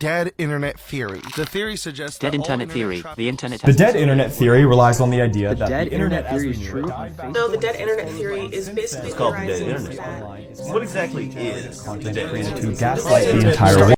Dead internet theory. The theory suggests Dead that all internet theory. traffic- The internet The has dead internet theory relies on the idea that dead the internet internet as theory we is knew it true? died back No, the in dead internet 2016, theory but is since basically then, called the dead theorizing internet. that What exactly is the content dead created internet? to gaslight the entire world.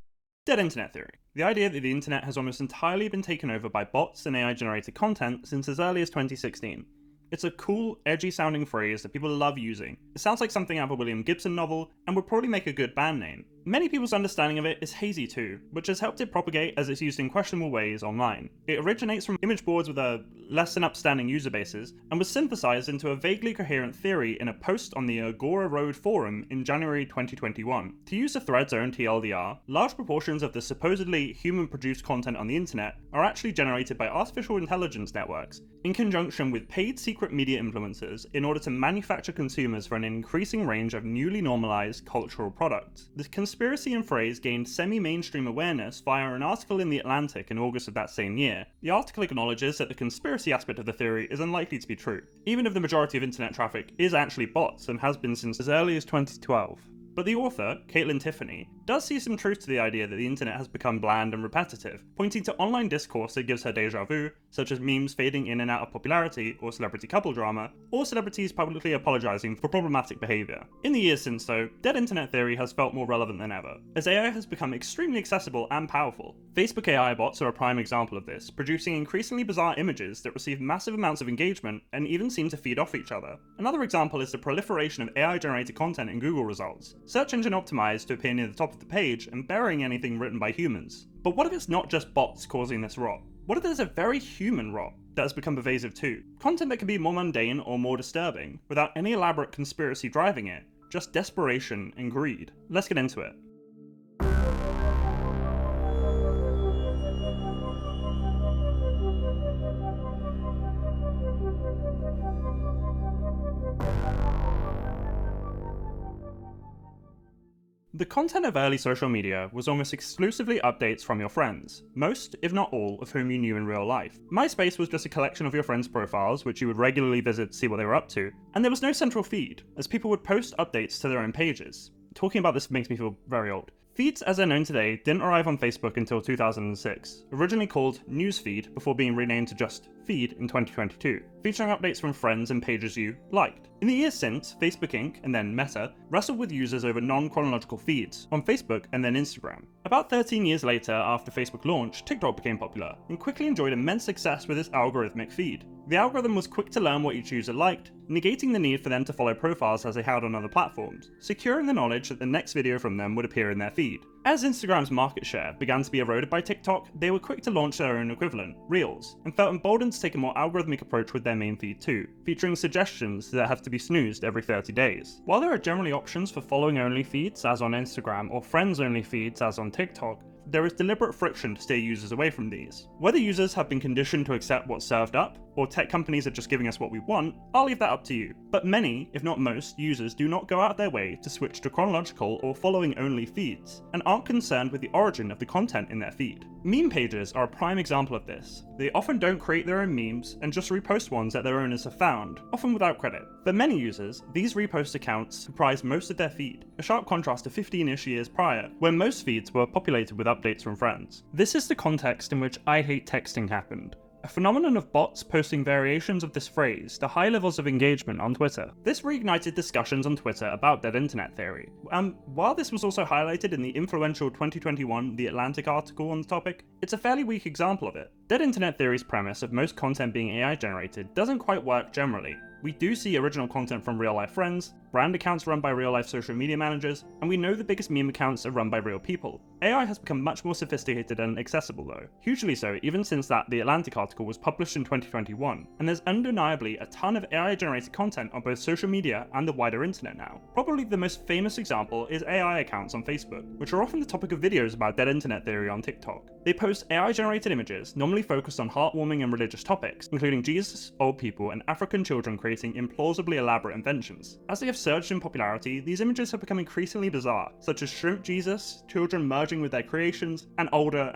Dead internet theory. The idea that the internet has almost entirely been taken over by bots and AI-generated content since as early as 2016. It's a cool, edgy-sounding phrase that people love using. It sounds like something out of a William Gibson novel, and would probably make a good band name. Many people's understanding of it is hazy too, which has helped it propagate as it's used in questionable ways online. It originates from image boards with a less than upstanding user bases, and was synthesized into a vaguely coherent theory in a post on the Agora Road forum in January 2021. To use the thread's own TLDR, large proportions of the supposedly human-produced content on the internet are actually generated by artificial intelligence networks, in conjunction with paid secret media influencers in order to manufacture consumers for an increasing range of newly normalized cultural products. The conspiracy and phrase gained semi-mainstream awareness via an article in The Atlantic in August of that same year. The article acknowledges that the conspiracy aspect of the theory is unlikely to be true, even if the majority of internet traffic is actually bots and has been since as early as 2012. But the author, Caitlin Tiffany, does see some truth to the idea that the internet has become bland and repetitive, pointing to online discourse that gives her deja vu, such as memes fading in and out of popularity or celebrity couple drama, or celebrities publicly apologizing for problematic behavior. In the years since though, dead internet theory has felt more relevant than ever, as AI has become extremely accessible and powerful. Facebook AI bots are a prime example of this, producing increasingly bizarre images that receive massive amounts of engagement and even seem to feed off each other. Another example is the proliferation of AI-generated content in Google results, search engine optimized to appear near the top of the page and burying anything written by humans. But what if it's not just bots causing this rot? What if there's a very human rot that has become pervasive too? Content that can be more mundane or more disturbing, without any elaborate conspiracy driving it, just desperation and greed. Let's get into it. The content of early social media was almost exclusively updates from your friends, most, if not all, of whom you knew in real life. MySpace was just a collection of your friends' profiles, which you would regularly visit to see what they were up to, and there was no central feed, as people would post updates to their own pages. Talking about this makes me feel very old. Feeds as they're known today didn't arrive on Facebook until 2006, originally called Newsfeed before being renamed to just Feed in 2022, featuring updates from friends and pages you liked. In the years since, Facebook Inc. and then Meta wrestled with users over non-chronological feeds on Facebook and then Instagram. About 13 years later, after Facebook launched, TikTok became popular and quickly enjoyed immense success with its algorithmic feed. The algorithm was quick to learn what each user liked, negating the need for them to follow profiles as they had on other platforms, securing the knowledge that the next video from them would appear in their feed. As Instagram's market share began to be eroded by TikTok, they were quick to launch their own equivalent, Reels, and felt emboldened to take a more algorithmic approach with their main feed too, featuring suggestions that have to be snoozed every 30 days. While there are generally options for following-only feeds as on Instagram or friends-only feeds as on TikTok, there is deliberate friction to steer users away from these. Whether users have been conditioned to accept what's served up, or tech companies are just giving us what we want, I'll leave that up to you. But many, if not most, users do not go out of their way to switch to chronological or following-only feeds, and aren't concerned with the origin of the content in their feed. Meme pages are a prime example of this. They often don't create their own memes and just repost ones that their owners have found, often without credit. For many users, these repost accounts comprise most of their feed, a sharp contrast to 15-ish years prior, when most feeds were populated with updates from friends. This is the context in which I hate texting happened. A phenomenon of bots posting variations of this phrase to high levels of engagement on Twitter. This reignited discussions on Twitter about dead internet theory. While this was also highlighted in the influential 2021 The Atlantic article on the topic, it's a fairly weak example of it. Dead internet theory's premise of most content being AI generated doesn't quite work generally. We do see original content from real-life friends, brand accounts run by real-life social media managers, and we know the biggest meme accounts are run by real people. AI has become much more sophisticated and accessible though, hugely so even since that The Atlantic article was published in 2021, and there's undeniably a ton of AI-generated content on both social media and the wider internet now. Probably the most famous example is AI accounts on Facebook, which are often the topic of videos about dead internet theory on TikTok. They post AI-generated images, normally focused on heartwarming and religious topics, including Jesus, old people, and African children creating implausibly elaborate inventions. As they have surged in popularity, these images have become increasingly bizarre, such as shrimp Jesus, children merging with their creations, and older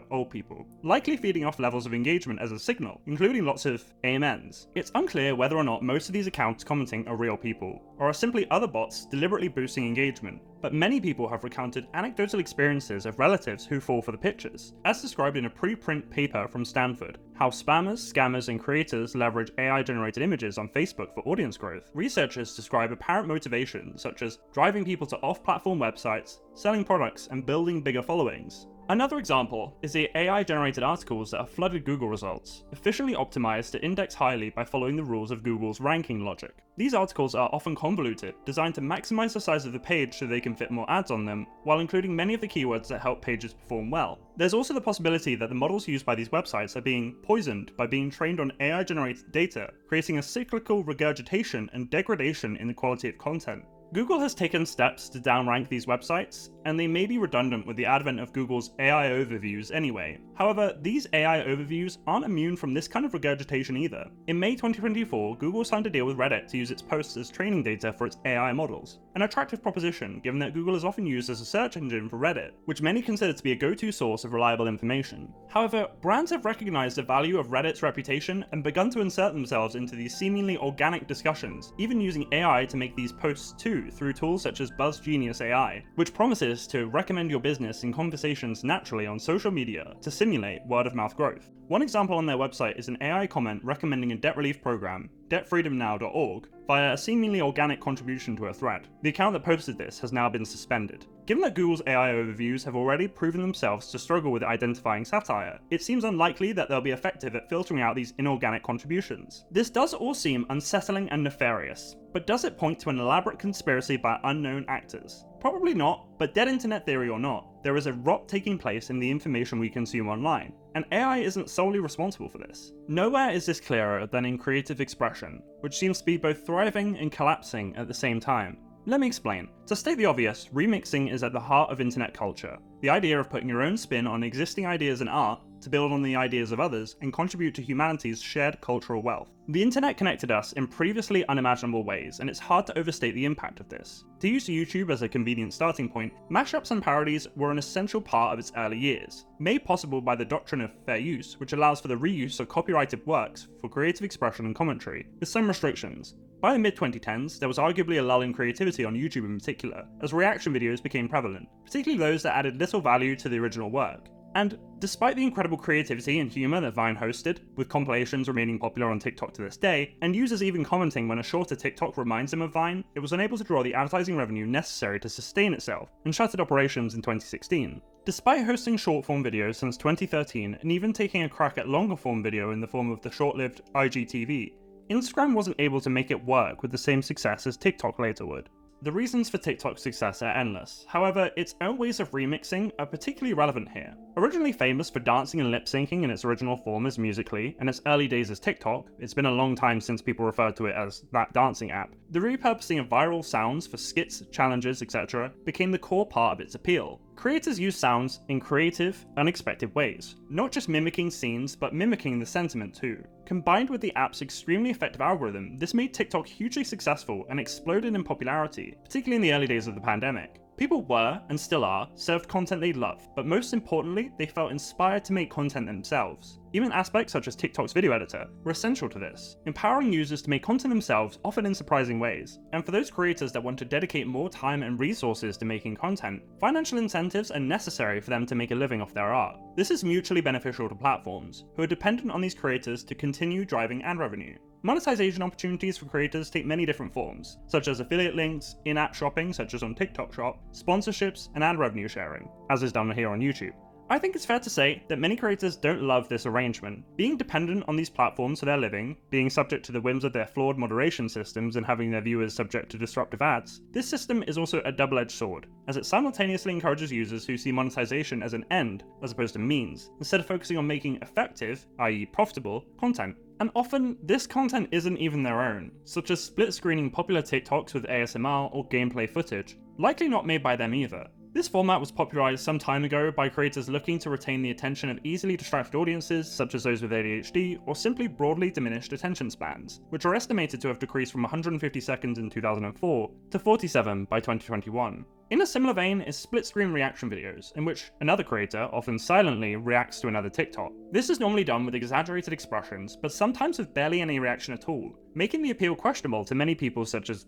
old people, likely feeding off levels of engagement as a signal, including lots of amens. It's unclear whether or not most of these accounts commenting are real people, or are simply other bots deliberately boosting engagement, but many people have recounted anecdotal experiences of relatives who fall for the pictures, as described in a preprint paper from Stanford, How Spammers, Scammers, and Creators Leverage AI-Generated Images on Facebook for Audience Growth. Researchers describe apparent motivations such as driving people to off-platform websites, selling products, and building bigger followings. Another example is the AI-generated articles that have flooded Google results, efficiently optimized to index highly by following the rules of Google's ranking logic. These articles are often convoluted, designed to maximize the size of the page so they can fit more ads on them, while including many of the keywords that help pages perform well. There's also the possibility that the models used by these websites are being poisoned by being trained on AI-generated data, creating a cyclical regurgitation and degradation in the quality of content. Google has taken steps to downrank these websites, and they may be redundant with the advent of Google's AI overviews anyway. However, these AI overviews aren't immune from this kind of regurgitation either. In May 2024, Google signed a deal with Reddit to use its posts as training data for its AI models. An attractive proposition, given that Google is often used as a search engine for Reddit, which many consider to be a go-to source of reliable information. However, brands have recognized the value of Reddit's reputation and begun to insert themselves into these seemingly organic discussions, even using AI to make these posts too, through tools such as BuzzGenius AI, which promises to recommend your business in conversations naturally on social media to simulate word-of-mouth growth. One example on their website is an AI comment recommending a debt relief program, debtfreedomnow.org, via a seemingly organic contribution to a thread. The account that posted this has now been suspended. Given that Google's AI overviews have already proven themselves to struggle with identifying satire, it seems unlikely that they'll be effective at filtering out these inorganic contributions. This does all seem unsettling and nefarious, but does it point to an elaborate conspiracy by unknown actors? Probably not, but dead internet theory or not, there is a rot taking place in the information we consume online, and AI isn't solely responsible for this. Nowhere is this clearer than in creative expression, which seems to be both thriving and collapsing at the same time. Let me explain. To state the obvious, remixing is at the heart of internet culture. The idea of putting your own spin on existing ideas and art to build on the ideas of others and contribute to humanity's shared cultural wealth. The internet connected us in previously unimaginable ways, and it's hard to overstate the impact of this. To use YouTube as a convenient starting point, mashups and parodies were an essential part of its early years, made possible by the doctrine of fair use, which allows for the reuse of copyrighted works for creative expression and commentary, with some restrictions. By the mid-2010s, there was arguably a lull in creativity on YouTube in particular, as reaction videos became prevalent, particularly those that added little value to the original work. And despite the incredible creativity and humour that Vine hosted, with compilations remaining popular on TikTok to this day, and users even commenting when a shorter TikTok reminds them of Vine, it was unable to draw the advertising revenue necessary to sustain itself, and shuttered operations in 2016. Despite hosting short-form videos since 2013, and even taking a crack at longer-form video in the form of the short-lived IGTV, Instagram wasn't able to make it work with the same success as TikTok later would. The reasons for TikTok's success are endless, however, its own ways of remixing are particularly relevant here. Originally famous for dancing and lip-syncing in its original form as Musical.ly, and its early days as TikTok, it's been a long time since people referred to it as that dancing app, the repurposing of viral sounds for skits, challenges, etc. became the core part of its appeal. Creators use sounds in creative, unexpected ways, not just mimicking scenes, but mimicking the sentiment too. Combined with the app's extremely effective algorithm, this made TikTok hugely successful and exploded in popularity, particularly in the early days of the pandemic. People were, and still are, served content they love, but most importantly, they felt inspired to make content themselves. Even aspects such as TikTok's video editor were essential to this, empowering users to make content themselves, often in surprising ways. And for those creators that want to dedicate more time and resources to making content, financial incentives are necessary for them to make a living off their art. This is mutually beneficial to platforms, who are dependent on these creators to continue driving ad revenue. Monetization opportunities for creators take many different forms, such as affiliate links, in-app shopping such as on TikTok Shop, sponsorships, and ad revenue sharing, as is done here on YouTube. I think it's fair to say that many creators don't love this arrangement. Being dependent on these platforms for their living, being subject to the whims of their flawed moderation systems and having their viewers subject to disruptive ads, this system is also a double-edged sword, as it simultaneously encourages users who see monetization as an end as opposed to means, instead of focusing on making effective, i.e. profitable, content. And often, this content isn't even their own, such as split-screening popular TikToks with ASMR or gameplay footage, likely not made by them either. This format was popularized some time ago by creators looking to retain the attention of easily distracted audiences, such as those with ADHD, or simply broadly diminished attention spans, which are estimated to have decreased from 150 seconds in 2004 to 47 by 2021. In a similar vein is split-screen reaction videos, in which another creator, often silently, reacts to another TikTok. This is normally done with exaggerated expressions, but sometimes with barely any reaction at all, making the appeal questionable to many people such as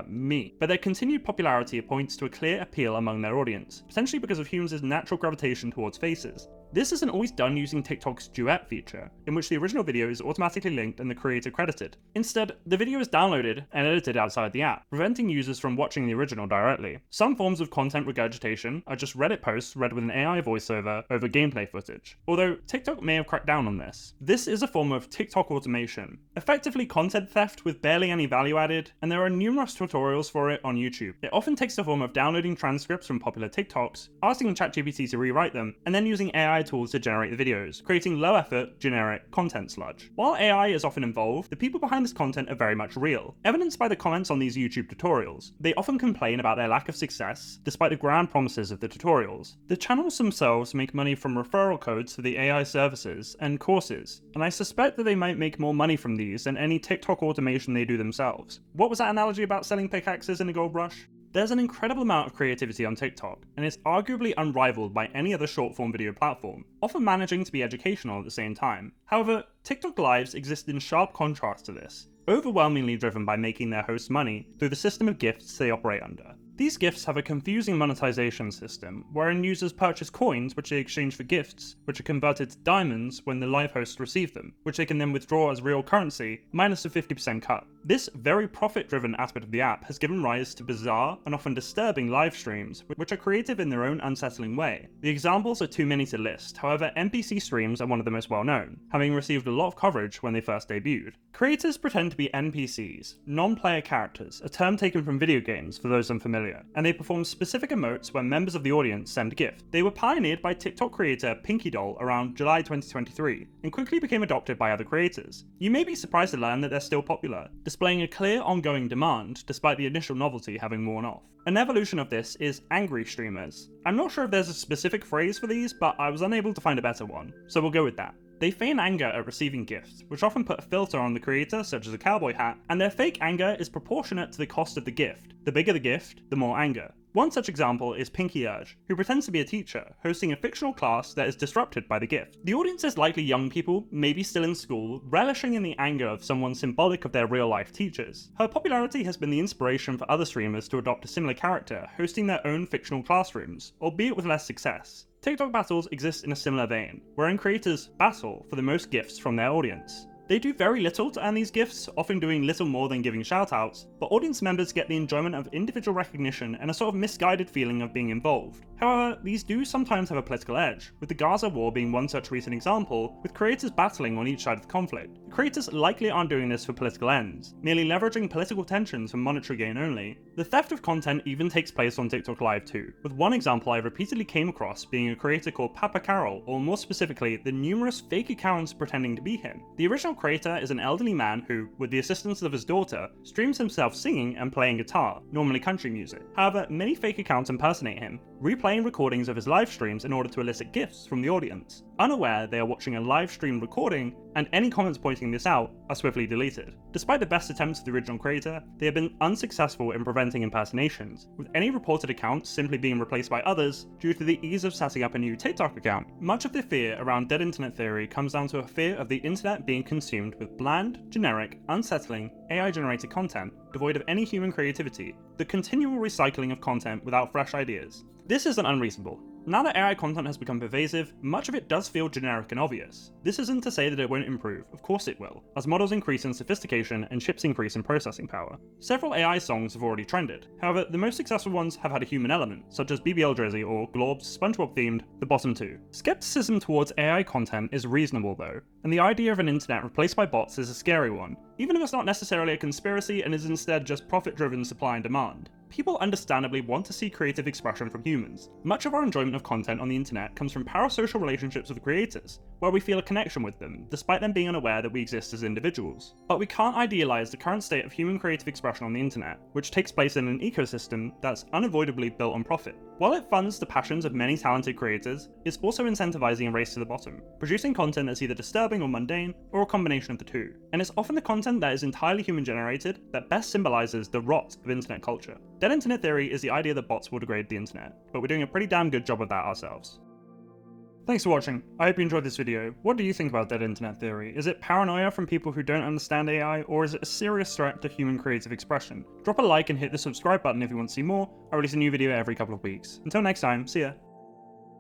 me. But their continued popularity points to a clear appeal among their audience, potentially because of humans' natural gravitation towards faces. This isn't always done using TikTok's duet feature, in which the original video is automatically linked and the creator credited. Instead, the video is downloaded and edited outside the app, preventing users from watching the original directly. Some forms of content regurgitation are just Reddit posts read with an AI voiceover over gameplay footage, although TikTok may have cracked down on this. This is a form of TikTok automation, effectively content theft with barely any value added, and there are numerous tutorials for it on YouTube. It often takes the form of downloading transcripts from popular TikToks, asking ChatGPT to rewrite them, and then using AI tools to generate the videos, creating low-effort, generic content sludge. While AI is often involved, the people behind this content are very much real, evidenced by the comments on these YouTube tutorials. They often complain about their lack of success, despite the grand promises of the tutorials. The channels themselves make money from referral codes for the AI services and courses, and I suspect that they might make more money from these than any TikTok automation they do themselves. What was that analogy about selling pickaxes in a gold rush? There's an incredible amount of creativity on TikTok, and it's arguably unrivaled by any other short-form video platform, often managing to be educational at the same time. However, TikTok Lives exist in sharp contrast to this, overwhelmingly driven by making their hosts money through the system of gifts they operate under. These gifts have a confusing monetization system, wherein users purchase coins which they exchange for gifts, which are converted to diamonds when the live hosts receive them, which they can then withdraw as real currency, minus a 50% cut. This very profit-driven aspect of the app has given rise to bizarre and often disturbing live streams, which are creative in their own unsettling way. The examples are too many to list, however NPC streams are one of the most well-known, having received a lot of coverage when they first debuted. Creators pretend to be NPCs, non-player characters, a term taken from video games for those unfamiliar, and they perform specific emotes when members of the audience send gifts. They were pioneered by TikTok creator Pinky Doll around July 2023, and quickly became adopted by other creators. You may be surprised to learn that they're still popular, displaying a clear ongoing demand despite the initial novelty having worn off. An evolution of this is angry streamers. I'm not sure if there's a specific phrase for these, but I was unable to find a better one, so we'll go with that. They feign anger at receiving gifts, which often put a filter on the creator, such as a cowboy hat, and their fake anger is proportionate to the cost of the gift. The bigger the gift, the more anger. One such example is Pinky Urge, who pretends to be a teacher, hosting a fictional class that is disrupted by the gift. The audience is likely young people, maybe still in school, relishing in the anger of someone symbolic of their real-life teachers. Her popularity has been the inspiration for other streamers to adopt a similar character, hosting their own fictional classrooms, albeit with less success. TikTok battles exist in a similar vein, wherein creators battle for the most gifts from their audience. They do very little to earn these gifts, often doing little more than giving shoutouts, but audience members get the enjoyment of individual recognition and a sort of misguided feeling of being involved. However, these do sometimes have a political edge, with the Gaza war being one such recent example, with creators battling on each side of the conflict. The creators likely aren't doing this for political ends, merely leveraging political tensions for monetary gain only. The theft of content even takes place on TikTok Live too, with one example I repeatedly came across being a creator called Papa Carol, or more specifically, the numerous fake accounts pretending to be him. The original creator is an elderly man who, with the assistance of his daughter, streams himself singing and playing guitar, normally country music. However, many fake accounts impersonate him, replaying recordings of his live streams in order to elicit gifts from the audience. Unaware they are watching a live stream recording, and any comments pointing this out are swiftly deleted. Despite the best attempts of the original creator, they have been unsuccessful in preventing impersonations, with any reported accounts simply being replaced by others due to the ease of setting up a new TikTok account. Much of the fear around dead internet theory comes down to a fear of the internet being consumed with bland, generic, unsettling, AI-generated content devoid of any human creativity, the continual recycling of content without fresh ideas. This isn't unreasonable. Now that AI content has become pervasive, much of it does feel generic and obvious. This isn't to say that it won't improve, of course it will, as models increase in sophistication and chips increase in processing power. Several AI songs have already trended, however the most successful ones have had a human element, such as BBL Drizzy or Glorb's SpongeBob themed The Bottom Two. Skepticism towards AI content is reasonable though, and the idea of an internet replaced by bots is a scary one, even if it's not necessarily a conspiracy and is instead just profit-driven supply and demand. People understandably want to see creative expression from humans. Much of our enjoyment of content on the internet comes from parasocial relationships with creators, where we feel a connection with them, despite them being unaware that we exist as individuals. But we can't idealize the current state of human creative expression on the internet, which takes place in an ecosystem that's unavoidably built on profit. While it funds the passions of many talented creators, it's also incentivizing a race to the bottom, producing content that's either disturbing or mundane, or a combination of the two. And it's often the content that is entirely human-generated that best symbolizes the rot of internet culture. Dead internet theory is the idea that bots will degrade the internet, but we're doing a pretty damn good job of that ourselves. Thanks for watching. I hope you enjoyed this video. What do you think about dead internet theory? Is it paranoia from people who don't understand AI, or is it a serious threat to human creative expression? Drop a like and hit the subscribe button if you want to see more. I release a new video every couple of weeks. Until next time, see ya.